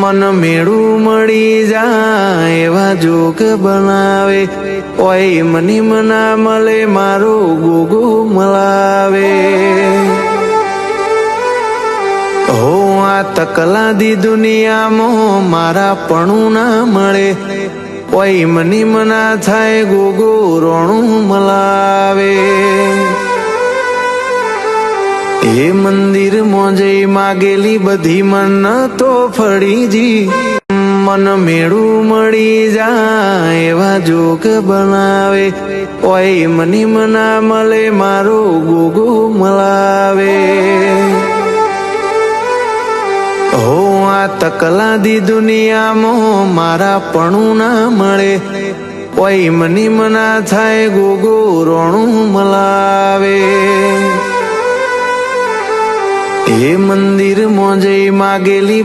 મન મેળું મળી જાય એવા જોગ બનાવે, ઓય મની મના મળે મારો ગોગો મલાવે. હો આ તકલાદી દુનિયામાં મારા પણું ના મળે, ઓય મની મના થાય ગોગો રોણું મલાવે. એ મંદિરમાં જઈ માગેલી બધી મન્નતો ફળીજી, મન મેળું મળી જાય એવા જોગ બનાવે, ઓય મની મના મળે મારો ગોગો મલાવે. હો આ તકલાદી દુનિયામાં મારા પણું ના મળે, ઓય મની મના થાય ગોગો રોણું મલાવે. એ મંદિરમાં જઈ માગેલી